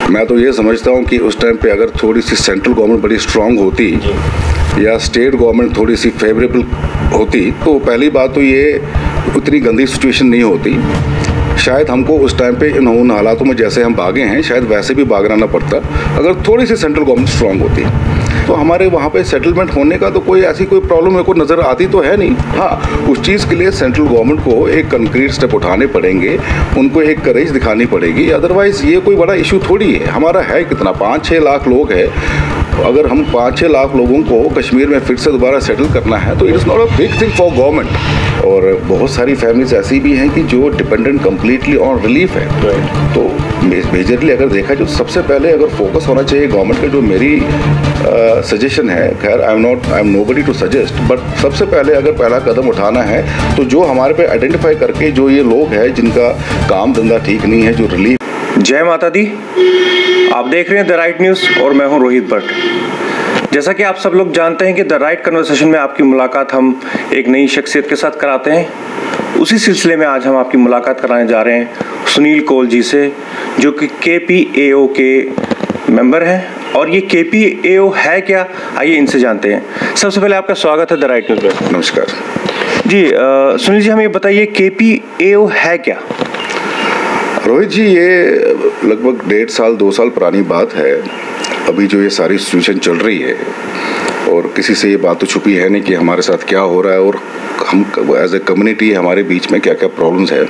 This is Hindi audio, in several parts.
मैं तो ये समझता हूँ कि उस टाइम पे अगर थोड़ी सी सेंट्रल गवर्नमेंट बड़ी स्ट्रांग होती या स्टेट गवर्नमेंट थोड़ी सी फेवरेबल होती तो पहली बात तो ये उतनी गंदी सिचुएशन नहीं होती। शायद हमको उस टाइम पे उन हालातों में जैसे हम भागे हैं शायद वैसे भी भागना ना पड़ता अगर थोड़ी सी सेंट्रल गवर्नमेंट स्ट्रांग होती। तो हमारे वहाँ पे सेटलमेंट होने का तो कोई ऐसी कोई प्रॉब्लम मेरे को नज़र आती तो है नहीं। हाँ, उस चीज़ के लिए सेंट्रल गवर्नमेंट को एक कंक्रीट स्टेप उठाने पड़ेंगे, उनको एक करेज दिखानी पड़ेगी। अदरवाइज़ ये कोई बड़ा इशू थोड़ी है। हमारा है कितना 5-6 लाख लोग हैं। अगर हम 5-6 लाख लोगों को कश्मीर में फिर से दोबारा सेटल करना है तो it is not a big thing for government. और बहुत सारी फैमिलीज ऐसी भी हैं कि जो डिपेंडेंट कम्प्लीटली ऑन रिलीफ है। तो मेजरली अगर देखा जो सबसे पहले अगर फोकस होना चाहिए गवर्नमेंट का, जो मेरी सजेशन है, खैर I am nobody to suggest, but सबसे पहले अगर पहला कदम उठाना है तो जो हमारे पे आइडेंटिफाई करके जो ये लोग हैं जिनका काम धंधा ठीक नहीं है, जो रिलीफ। जय माता दी, आप देख रहे हैं द राइट न्यूज़ और मैं हूं रोहित भट्ट। जैसा कि आप सब लोग जानते हैं कि द राइट कन्वर्सेशन में आपकी मुलाकात हम एक नई शख्सियत के साथ कराते हैं। उसी सिलसिले में आज हम आपकी मुलाकात कराने जा रहे हैं सुनील कौल जी से, जो कि KPAO के मेंबर हैं। और ये KPAO है क्या, आइए इनसे जानते हैं। सबसे पहले आपका स्वागत है द राइट न्यूज़ में। नमस्कार जी। सुनील जी, हमें ये बताइए KPAO है क्या? रोहित जी, ये लगभग 1.5 साल 2 साल पुरानी बात है। अभी जो ये सारी सिचुएशन चल रही है और किसी से ये बात तो छुपी है नहीं कि हमारे साथ क्या हो रहा है और हम एज ए कम्युनिटी हमारे बीच में क्या क्या प्रॉब्लम्स है।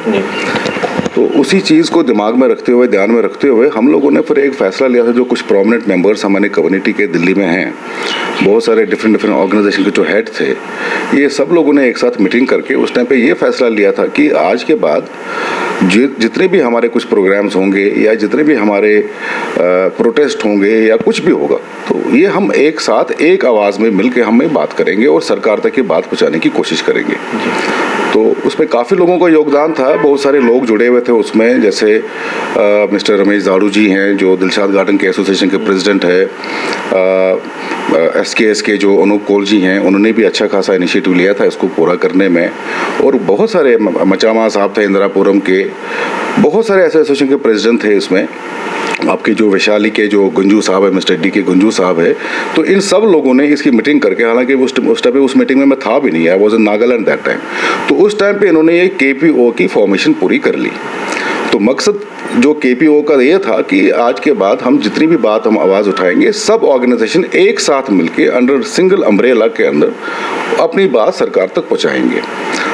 तो उसी चीज़ को दिमाग में रखते हुए, ध्यान में रखते हुए हम लोगों ने फिर एक फ़ैसला लिया था। जो कुछ प्रोमिनेंट मेंबर्स हमारे कम्युनिटी के दिल्ली में हैं, बहुत सारे डिफरेंट ऑर्गेनाइजेशन के जो हेड थे, ये सब लोगों ने एक साथ मीटिंग करके उस टाइम पे ये फैसला लिया था कि आज के बाद जितने भी हमारे कुछ प्रोग्राम्स होंगे या जितने भी हमारे प्रोटेस्ट होंगे या कुछ भी होगा, तो ये हम एक साथ एक आवाज़ में मिल के हमें बात करेंगे और सरकार तक ये बात पहुँचाने की कोशिश करेंगे। तो उसमें काफ़ी लोगों का योगदान था, बहुत सारे लोग जुड़े हुए थे उसमें, जैसे मिस्टर रमेश दाड़ू जी हैं जो दिलशाद गार्डन के एसोसिएशन के प्रेसिडेंट है। SKS के जो अनूप कौल जी हैं, उन्होंने भी अच्छा खासा इनिशिएटिव लिया था इसको पूरा करने में। और बहुत सारे मचामा साहब थे इंदिरापुरम के, बहुत सारे ऐसे एसोसिएशन के प्रेसिडेंट थे इसमें। आपके जो वैशाली के जो गुंजू साहब है, मिस्टर D के गुंजू साहब है, तो इन सब लोगों ने इसकी मीटिंग करके, हालांकि उस टाइम पे उस मीटिंग में मैं था भी नहीं, I was in Nagaland that time, तो उस टाइम पे इन्होंने ये KPO की फॉर्मेशन पूरी कर ली। तो मकसद जो KPO का ये था कि आज के बाद हम जितनी भी बात हम आवाज़ उठाएंगे, सब ऑर्गेनाइजेशन एक साथ मिलके अंडर सिंगल अम्ब्रेला के अंदर अपनी बात सरकार तक पहुंचाएंगे।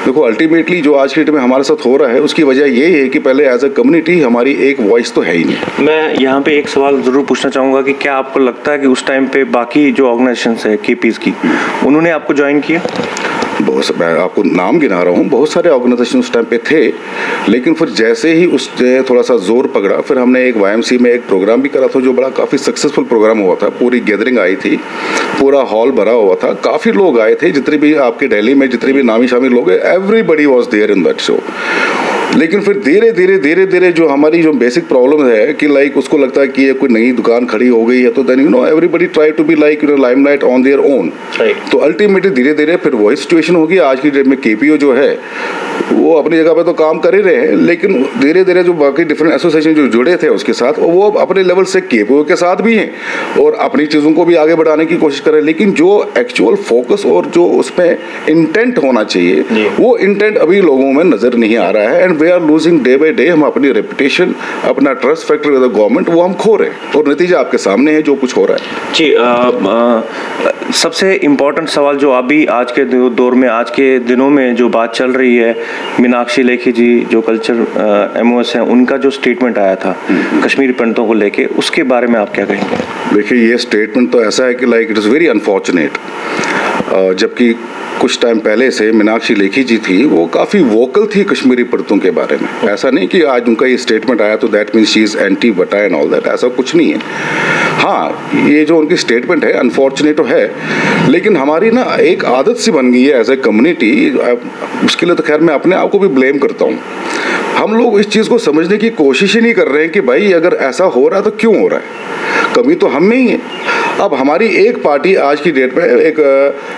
देखो, अल्टीमेटली जो आज के डेट में हमारे साथ हो रहा है उसकी वजह यही है कि पहले एज अ कम्युनिटी हमारी एक वॉइस तो है ही नहीं। मैं यहाँ पे एक सवाल ज़रूर पूछना चाहूँगा कि क्या आपको लगता है कि उस टाइम पे बाकी जो ऑर्गेनाइजेशंस है KPs की, उन्होंने आपको ज्वाइन किया? बहुत, मैं आपको नाम गिना रहा हूँ, बहुत सारे ऑर्गेनाइजेशन उस टाइम पे थे, लेकिन फिर जैसे ही उसने थोड़ा सा जोर पकड़ा, फिर हमने एक YMC में एक प्रोग्राम भी करा था जो बड़ा काफ़ी सक्सेसफुल प्रोग्राम हुआ था। पूरी गैदरिंग आई थी, पूरा हॉल भरा हुआ था, काफ़ी लोग आए थे, जितने भी आपके दिल्ली में जितने भी नामी शामी लोग हैं, everybody was there in that show. लेकिन फिर धीरे धीरे जो हमारी जो बेसिक प्रॉब्लम है कि लाइक उसको लगता है कि ये कोई नई दुकान खड़ी हो गई है, तो then everybody try to be like limelight on their own. तो अल्टीमेटली धीरे धीरे फिर वही सिचुएशन होगी। आज की डेट में KPO जो है वो अपनी जगह पे तो काम कर ही रहे हैं, लेकिन धीरे धीरे जो बाकी डिफरेंट एसोसिएशन जो जुड़े थे उसके साथ, वो अपने लेवल से KPO के साथ भी हैं और अपनी चीज़ों को भी आगे बढ़ाने की कोशिश कर रहे हैं। लेकिन जो एक्चुअल फोकस और जो उसमें इंटेंट होना चाहिए, वो इंटेंट अभी लोगों में नज़र नहीं आ रहा है। And we are losing day by day. हम अपनी रेपुटेशन, अपना trust factor with the government, वो हम खो रहे हैं और नतीजा आपके सामने है जो कुछ हो रहा है। जी, सबसे इम्पोर्टेंट सवाल जो अभी आज के दौर में, आज के दिनों में जो बात चल रही है, मीनाक्षी लेखी जी जो कल्चर MOS हैं, उनका जो स्टेटमेंट आया था कश्मीरी पंडितों को लेके, उसके बारे में आप क्या कहेंगे? देखिए, ये स्टेटमेंट तो ऐसा है कि like it is very unfortunate. जबकि कुछ टाइम पहले से मीनाक्षी लेखी जी थी, वो काफ़ी वोकल थी कश्मीरी पंडितों के बारे में। ऐसा नहीं कि आज उनका ये स्टेटमेंट आया तो that means she is anti बटा एंड ऑल दैट, ऐसा कुछ नहीं है। हाँ, ये जो उनकी स्टेटमेंट है अनफॉर्चुनेट तो है, लेकिन हमारी ना एक आदत सी बन गई है एज ए कम्युनिटी। उसके लिए तो खैर मैं अपने आप को भी ब्लेम करता हूँ। हम लोग इस चीज़ को समझने की कोशिश ही नहीं कर रहे हैं कि भाई अगर ऐसा हो रहा है तो क्यों हो रहा है, कमी तो हम में ही है। अब हमारी एक पार्टी आज की डेट में एक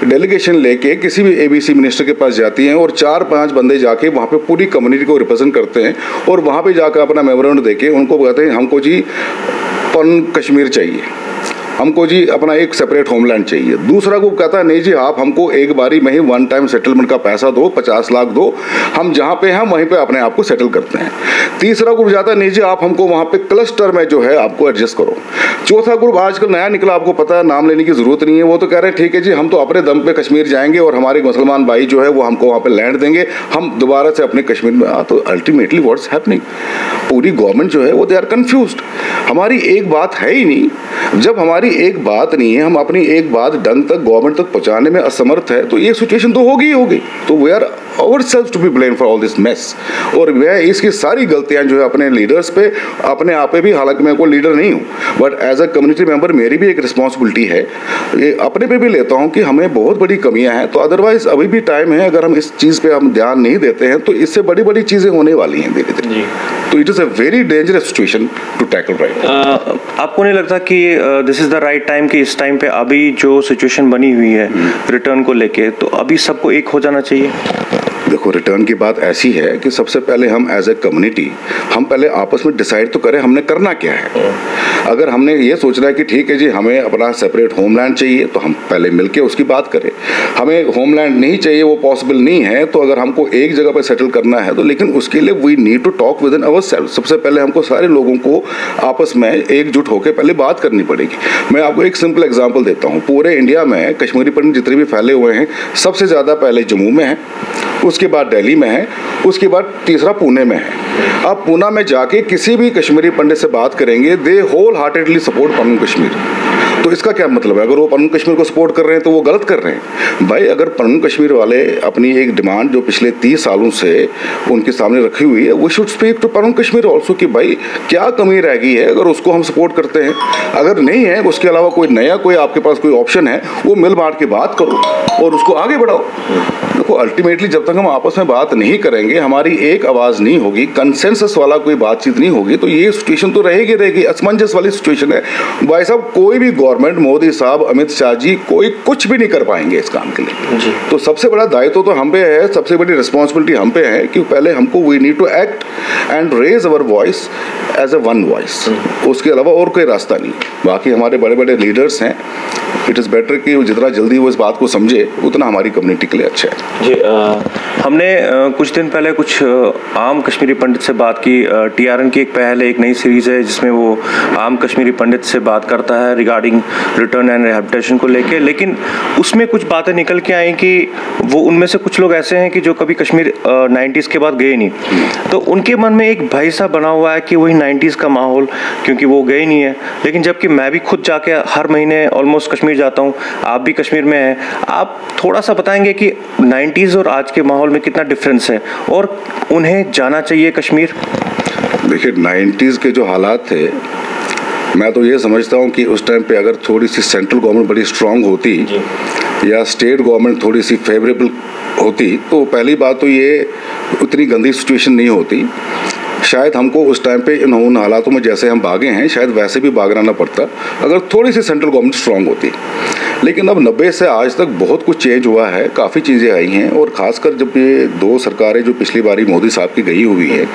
डेलीगेशन लेके किसी भी ABC मिनिस्टर के पास जाती हैं और 4-5 बंदे जाके वहाँ पे पूरी कम्युनिटी को रिप्रेजेंट करते हैं और वहाँ पे जाकर अपना मेमोरेंडम देके उनको कहते हैं हमको जी अपन कश्मीर चाहिए, हमको जी अपना एक सेपरेट होमलैंड चाहिए। दूसरा ग्रुप कहता है नहीं जी आप हमको एक बारी में ही वन टाइम सेटलमेंट का पैसा दो, 50 लाख दो, हम जहाँ पे हैं वहीं पे अपने आप को सेटल करते हैं। तीसरा ग्रुप जाता है नहीं जी आप हमको वहाँ पे क्लस्टर में जो है आपको एडजस्ट करो। चौथा ग्रुप आजकल नया निकला, आपको पता है, नाम लेने की जरूरत नहीं है, वो तो कह रहे हैं ठीक है जी हम तो अपने दम पे कश्मीर जाएंगे और हमारे मुसलमान भाई जो है वो हमको वहाँ पे लैंड देंगे, हम दोबारा से अपने कश्मीर में तो अल्टीमेटली व्हाट्स हैपनिंग, पूरी गवर्नमेंट जो है वो दे आर कंफ्यूज्ड। हमारी एक बात है ही नहीं। जब हमारी एक बात नहीं है, हम अपनी एक बात ढंग तक गवर्नमेंट तक पहुंचाने में असमर्थ है, तो ये सिचुएशन तो होगी ही होगी। तो we are ourselves to be blamed for all this mess। और मैं इसकी सारी गलतियां जो है अपने लीडर्स पे, अपने आप पे भी, हालांकि मैं कोई लीडर नहीं हूँ, but as a community member मेरी भी एक रिस्पॉन्सिबिलिटी है, ये अपने पे भी लेता हूँ कि हमें बहुत बड़ी कमियां हैं। तो अदरवाइज अभी भी टाइम है, अगर हम इस चीज़ पे हम ध्यान नहीं देते हैं तो इससे बड़ी बड़ी चीज़ें होने वाली हैं धीरे धीरे। तो it is a very dangerous situation to tackle right. आपको नहीं लगता कि this is the right time कि इस टाइम पे अभी जो सिचुएशन बनी हुई है रिटर्न को लेके, तो अभी सबको एक हो जाना चाहिए? देखो, रिटर्न की बात ऐसी है कि सबसे पहले हम एज ए कम्युनिटी हम पहले आपस में डिसाइड तो करें हमने करना क्या है। अगर हमने ये सोचना है कि ठीक है जी हमें अपना सेपरेट होमलैंड चाहिए, तो हम पहले मिलके उसकी बात करें। हमें होमलैंड नहीं चाहिए, वो पॉसिबल नहीं है, तो अगर हमको एक जगह पर सेटल करना है तो लेकिन उसके लिए we need to talk within ourselves. सबसे पहले हमको सारे लोगों को आपस में एकजुट होकर पहले बात करनी पड़ेगी। मैं आपको एक सिंपल एग्जाम्पल देता हूँ। पूरे इंडिया में कश्मीरी पंडित जितने भी फैले हुए हैं, सबसे ज़्यादा पहले जम्मू में है, उसके बाद दिल्ली में है, उसके बाद तीसरा पुणे में है। आप पुणे में जाके किसी भी कश्मीरी पंडित से बात करेंगे, they wholeheartedly support Pannu Kashmir. तो इसका क्या मतलब है? अगर वो पन्नू कश्मीर को सपोर्ट कर रहे हैं तो वो गलत कर रहे हैं। भाई अगर पन्नू कश्मीर वाले अपनी एक डिमांड जो पिछले 30 सालों से उनके सामने रखी हुई है, वो should speak to Pannu Kashmir also कि भाई क्या कमी रह गई है, अगर उसको हम सपोर्ट करते हैं, अगर नहीं है उसके अलावा कोई नया कोई आपके पास कोई ऑप्शन है, वो मिल बांट के बात करो और उसको आगे बढ़ाओ। देखो अल्टीमेटली जब तक हम आपस में बात नहीं करेंगे, हमारी एक आवाज़ नहीं होगी, कंसेंसस वाला कोई बातचीत नहीं होगी, तो ये सिचुएशन तो रहेगी असमंजस वाली सिचुएशन है। भाई साहब कोई भी गवर्नमेंट, मोदी साहब, अमित शाह जी, कोई कुछ भी नहीं कर पाएंगे इस काम के लिए। तो सबसे बड़ा दायित्व तो हम पे है, सबसे बड़ी रिस्पॉन्सिबिलिटी हम पे है कि पहले हमको we need to act and raise our voice as a one voice. उसके अलावा और कोई रास्ता नहीं। बाकी हमारे बड़े बड़े लीडर्स हैं, इट इज़ बेटर कि जितना जल्दी वो इस बात को समझे उतना हमारी कम्युनिटी के लिए अच्छा है। जी, हमने कुछ दिन पहले कुछ आम कश्मीरी पंडित से बात की। TRN की एक पहल है, एक नई सीरीज़ है जिसमें वो आम कश्मीरी पंडित से बात करता है रिगार्डिंग रिटर्न एंड रिहैबिलिटेशन को लेके, लेकिन उसमें कुछ बातें निकल के आई कि वो उनमें से कुछ लोग ऐसे हैं कि जो कभी कश्मीर 90s के बाद गए नहीं, तो उनके मन में एक भय सा बना हुआ है कि वही 90s का माहौल, क्योंकि वो गए नहीं है। लेकिन जबकि मैं भी खुद जाके हर महीने ऑलमोस्ट कश्मीर जाता हूँ, आप भी कश्मीर में हैं, आप थोड़ा सा बताएंगे कि 90s और आज के माहौल में कितना डिफरेंस है और उन्हें जाना चाहिए कश्मीर? देखिए 90s के जो हालात थे, मैं तो ये समझता हूँ कि उस टाइम पे अगर थोड़ी सी सेंट्रल गवर्नमेंट बड़ी स्ट्रांग होती या स्टेट गवर्नमेंट थोड़ी सी फेवरेबल होती, तो पहली बात तो ये उतनी गंदी सिचुएशन नहीं होती। शायद हमको उस टाइम पे उन हालातों में जैसे हम भागे हैं, शायद वैसे भी भागना ना पड़ता अगर थोड़ी सी सेंट्रल गवर्नमेंट स्ट्रांग होती। लेकिन अब 90 से आज तक बहुत कुछ चेंज हुआ है, काफ़ी चीज़ें आई हैं, और ख़ासकर जब ये 2 सरकारें जो पिछली बारी मोदी साहब की गई हुई है,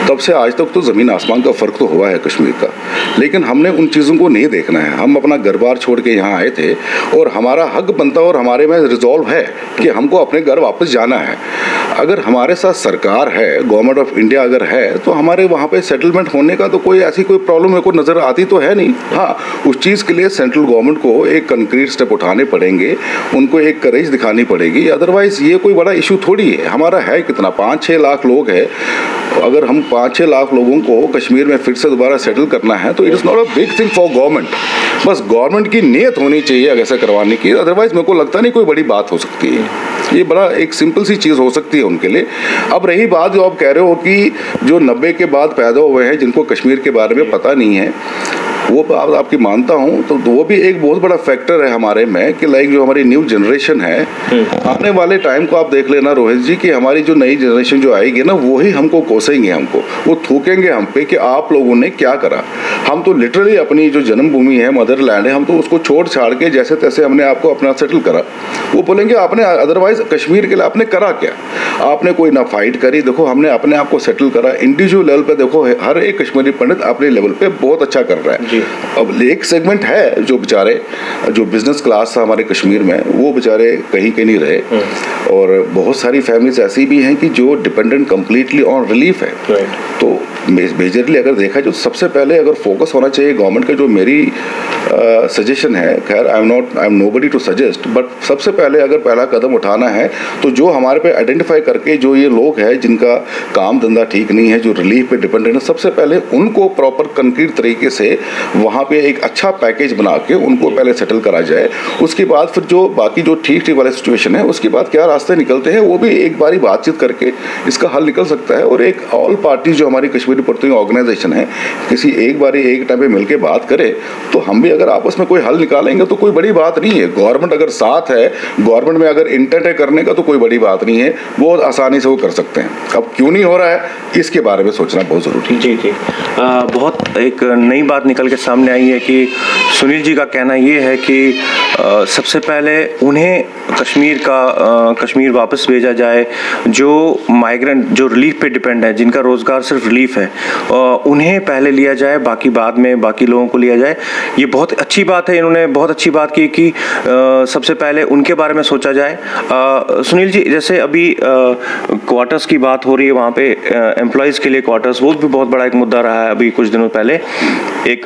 तब से आज तक तो ज़मीन आसमान का फ़र्क तो हुआ है कश्मीर का। लेकिन हमने उन चीज़ों को नहीं देखना है। हम अपना घर बार छोड़ के यहाँ आए थे और हमारा हक बनता और हमारे में रिजॉल्व है कि हमको अपने घर वापस जाना है। अगर हमारे साथ सरकार है, गवर्नमेंट ऑफ इंडिया अगर है, तो हमारे वहाँ पे सेटलमेंट होने का तो कोई ऐसी कोई प्रॉब्लम मेरे को नज़र आती तो है नहीं। हाँ, उस चीज़ के लिए सेंट्रल गवर्नमेंट को एक कंक्रीट स्टेप उठाने पड़ेंगे, उनको एक करेज दिखानी पड़ेगी। अदरवाइज़ ये कोई बड़ा इशू थोड़ी है। हमारा है कितना, 5-6 लाख लोग हैं। अगर हम 5-6 लाख लोगों को कश्मीर में फिर से दोबारा सेटल करना है तो it is not a big thing for government. बस गवर्नमेंट की नीयत होनी चाहिए ऐसा करवाने की। अदरवाइज़ मेरे को लगता नहीं कोई बड़ी बात हो सकती है। ये बड़ा एक सिंपल सी चीज़ हो सकती है उनके लिए। अब रही बात जो आप कह रहे हो कि जो 90 के बाद पैदा हुए हैं, जिनको कश्मीर के बारे में पता नहीं है, वो आपकी मानता हूँ, तो वो भी एक बहुत बड़ा फैक्टर है हमारे में कि लाइक जो हमारी न्यू जनरेशन है, आने वाले टाइम को आप देख लेना रोहित जी कि हमारी जो नई जनरेशन जो आएगी ना, वो ही हमको कोसेंगे, हमको वो थूकेंगे हम पे कि आप लोगों ने क्या करा। हम तो लिटरली अपनी जो जन्मभूमि है, मदरलैंड है, हम तो उसको छोड़ छाड़ के जैसे तैसे हमने आपको अपना सेटल करा। वो बोलेंगे आपने अदरवाइज कश्मीर के लिए आपने करा क्या? आपने कोई ना फाइट करी। देखो हमने अपने आप को सेटल करा इंडिविजुअल लेवल पे। देखो हर एक कश्मीरी पंडित अपने लेवल पे बहुत अच्छा कर रहा है। अब एक सेगमेंट है जो बेचारे, जो बिजनेस क्लास था हमारे कश्मीर में, वो बेचारे कहीं के नहीं रहे, और बहुत सारी फैमिलीज ऐसी भी हैं कि जो डिपेंडेंट कंप्लीटली ऑन रिलीफ है। तो मेजरली अगर देखा जो सबसे पहले अगर फोकस होना चाहिए गवर्नमेंट का, जो मेरी सजेशन है, खैर I am nobody to suggest, but सबसे पहले अगर पहला कदम उठाना है तो जो हमारे पे आइडेंटिफाई करके जो ये लोग हैं जिनका काम धंधा ठीक नहीं है, जो रिलीफ पे डिपेंडेंट है, सबसे पहले उनको प्रॉपर कंक्रीट तरीके से वहाँ पे एक अच्छा पैकेज बना के उनको पहले सेटल करा जाए। उसके बाद फिर जो बाकी जो ठीक ठीक वाले सिचुएशन है उसके बाद क्या रास्ते निकलते हैं वो भी एक बारी बातचीत करके इसका हल निकल सकता है। और एक ऑल पार्टी जो हमारी कश्मीरी पड़ोसी ऑर्गेनाइजेशन है, किसी एक बारी एक टाइम पे मिलकर बात करे तो हम भी अगर आपस में कोई हल निकालेंगे तो कोई बड़ी बात नहीं है। गवर्नमेंट अगर साथ है, गवर्नमेंट में अगर इंटेंट है करने का, तो कोई बड़ी बात नहीं है, बहुत आसानी से वो कर सकते हैं। अब क्यों नहीं हो रहा है इसके बारे में सोचना बहुत जरूरी है। जी बहुत एक नई बात निकल के सामने आई है कि सुनील जी का कहना ये है कि सबसे पहले उन्हें कश्मीर वापस भेजा जाए, जो माइग्रेंट जो रिलीफ पे डिपेंड है, जिनका रोजगार सिर्फ रिलीफ है, उन्हें पहले लिया जाए, बाकी बाद में बाकी लोगों को लिया जाए। ये बहुत अच्छी बात है, इन्होंने बहुत अच्छी बात की कि सबसे पहले उनके बारे में सोचा जाए। सुनील जी, जैसे अभी क्वार्टर्स की बात हो रही है, वहाँ पे एम्प्लॉयज़ के लिए क्वार्टर्स, वो भी बहुत बड़ा एक मुद्दा रहा है। अभी कुछ दिनों पहले एक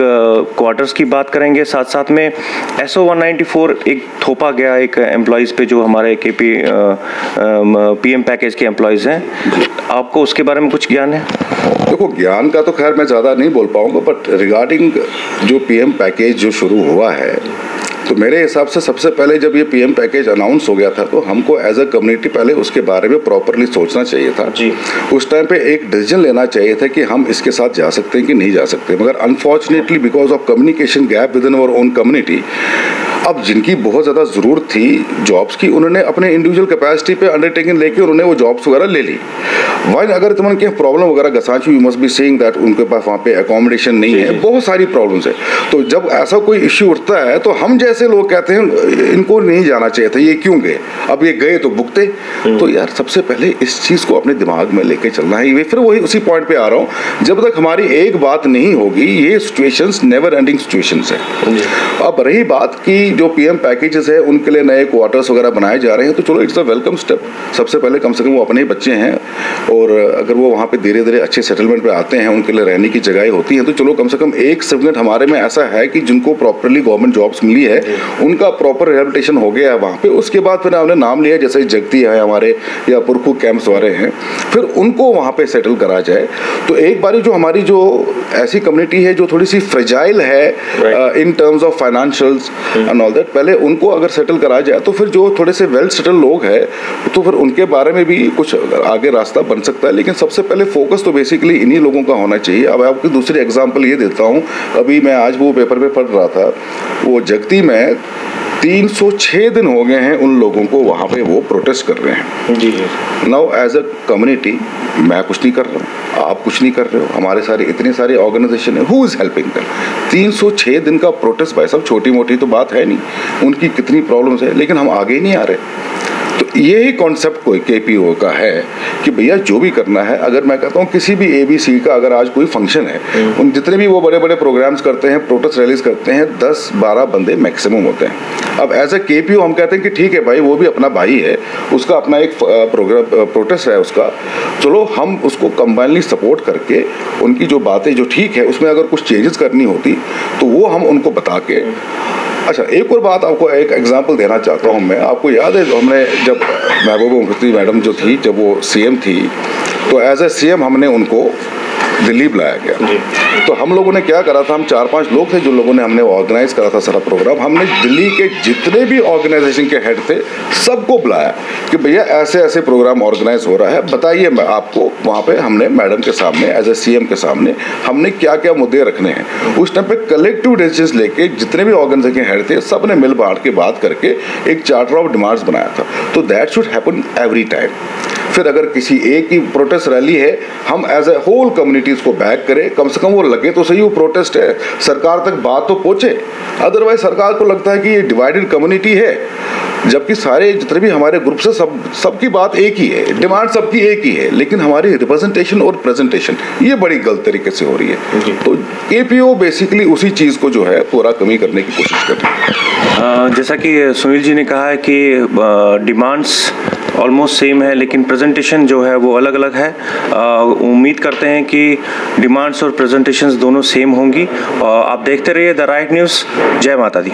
क्वार्टर्स की बात करेंगे, साथ साथ में SO 194 एक थोपा गया एक एम्प्लॉयज़ पे जो हमारे PM पैकेज के एम्प्लॉयज़ हैं, आपको उसके बारे में कुछ ज्ञान है? देखो, ज्ञान का तो खैर मैं ज़्यादा नहीं बोल पाऊंगा, बट रिगार्डिंग जो PM पैकेज जो शुरू हुआ है, तो मेरे हिसाब से सबसे पहले जब ये PM पैकेज अनाउंस हो गया था तो हमको एज अ कम्युनिटी पहले उसके बारे में प्रॉपरली सोचना चाहिए था जी। उस टाइम पे एक डिसीजन लेना चाहिए था कि हम इसके साथ जा सकते हैं कि नहीं जा सकते। मगर unfortunately because of communication gap with in our own community, अब जिनकी बहुत ज़्यादा ज़रूरत थी जॉब्स की, उन्होंने अपने इंडिविजुअल कैपेसिटी पे अंडरटेकिंग लेके उन्होंने वो जॉब्स वगैरह ले ली। वाइन अगर तुमने क्या प्रॉब्लम वगैरह गसाची, you must be saying that उनके पास वहाँ पे अकोमोडेशन नहीं है, बहुत सारी प्रॉब्लम्स है। तो जब ऐसा कोई इश्यू उठता है तो हम जैसे लोग कहते हैं इनको नहीं जाना चाहिए था, ये क्यों गए, अब ये गए तो भुगते। तो यार सबसे पहले इस चीज़ को अपने दिमाग में लेके चलना है। फिर वही उसी पॉइंट पे आ रहा हूँ, जब तक हमारी एक बात नहीं होगी, ये सिचुएशंस नेवर एंडिंग सिचुएशंस है। अब रही बात की जो PM पैकेजेस है उनके लिए नए क्वार्टर्स वगैरह बनाए जा रहे हैं, तो चलो इट्स अ वेलकम स्टेप। सबसे पहले कम से कम वो अपने ही बच्चे हैं, और अगर वो वहाँ पे धीरे धीरे अच्छे सेटलमेंट पे आते हैं, उनके लिए रहने की जगह होती हैं, तो चलो कम से कम एक सेगमेंट हमारे में ऐसा है कि जिनको प्रॉपरली गवर्नमेंट जॉब्स मिली है, उनका प्रॉपर रिहेबिलिटेशन हो गया है वहाँ पे। उसके बाद फिर हमने नाम लिया, जैसे जगती है हमारे या पुरखू कैंप्स वाले हैं, फिर उनको वहाँ पे सेटल करा जाए। तो एक बारी जो हमारी जो ऐसी कम्युनिटी है जो थोड़ी सी फ्रेजाइल है in terms of financials and all that, पहले उनको अगर सेटल करा जाए तो फिर जो थोड़े से वेल सेटल लोग हैं तो फिर उनके बारे में भी कुछ आगे रास्ता बन सकता है। लेकिन सबसे पहले फोकस तो बेसिकली इन्हीं लोगों का होना चाहिए। अब आपको दूसरी एग्जांपल ये देता हूँ, अभी मैं आज वो पेपर में पढ़ रहा था, वो जगती में 306 दिन हो गए हैं उन लोगों को वहाँ पे वो प्रोटेस्ट कर रहे हैं। जी। नाउ एज अ कम्युनिटी मैं कुछ नहीं कर रहा हूँ, आप कुछ नहीं कर रहे हो, हमारे सारे इतने सारे ऑर्गेनाइजेशन है, हु इज हेल्पिंग देम। 306 दिन का प्रोटेस्ट, भाई साहब छोटी मोटी तो बात है नहीं, उनकी कितनी प्रॉब्लम्स है, लेकिन हम आगे ही नहीं आ रहे। तो यही कॉन्सेप्ट कोई KPO का है कि भैया जो भी करना है, अगर मैं कहता हूँ किसी भी ABC का अगर आज कोई फंक्शन है, उन जितने भी वो बड़े बड़े प्रोग्राम्स करते हैं, प्रोटेस्ट रैलीज करते हैं, 10-12 बंदे मैक्सिमम होते हैं। अब एज अ KPO हम कहते हैं कि ठीक है भाई, वो भी अपना भाई है, उसका अपना एक प्रोग्राम प्रोटेस्ट है उसका, चलो हम उसको कंबाइनली सपोर्ट करके उनकी जो बातें जो ठीक है उसमें अगर कुछ चेंजेस करनी होती तो वो हम उनको बता के। अच्छा, एक और बात आपको एक एग्जांपल देना चाहता हूँ मैं। आपको याद है हमने जब महबूबा मुफ्ती मैडम जो थी, जब वो CM थी, तो एज ए CM हमने उनको दिल्ली बुलाया गया। तो हम लोगों ने क्या करा था, हम 4-5 लोग थे जो लोगों ने हमने ऑर्गेनाइज करा था सारा प्रोग्राम। हमने दिल्ली के जितने भी ऑर्गेनाइजेशन के हेड थे सबको बुलाया कि भैया ऐसे ऐसे प्रोग्राम ऑर्गेनाइज हो रहा है, बताइए। मैं आपको वहाँ पे हमने मैडम के सामने एज ए CM के सामने हमने क्या क्या मुद्दे रखने हैं। उस टाइम पे कलेक्टिव डिसीजन लेके जितने भी ऑर्गेनाइजेशन के हेड थे सब ने मिल बांट के बात करके एक चार्टर ऑफ डिमांड्स बनाया था। तो that should happen every time. फिर अगर किसी एक की प्रोटेस्ट रैली है, हम एज ए होल कम्युनिटी इसको बैक करें, कम से कम वो लगे तो सही वो प्रोटेस्ट है, सरकार तक बात तो पहुंचे। अदरवाइज सरकार को लगता है कि ये डिवाइडेड कम्युनिटी है, जबकि सारे जितने भी हमारे ग्रुप से सबकी बात एक ही है, डिमांड सबकी एक ही है, लेकिन हमारी रिप्रेजेंटेशन और प्रेजेंटेशन ये बड़ी गलत तरीके से हो रही है। तो एपीओ बेसिकली उसी चीज़ को जो है पूरा कमी करने की कोशिश कर रही है। जैसा कि सुनील जी ने कहा है कि डिमांड्स ऑलमोस्ट सेम है, लेकिन प्रेजेंटेशन जो है वो अलग अलग है। उम्मीद करते हैं कि डिमांड्स और प्रेजेंटेशंस दोनों सेम होंगी। आप देखते रहिए द राइट न्यूज़। जय माता दी।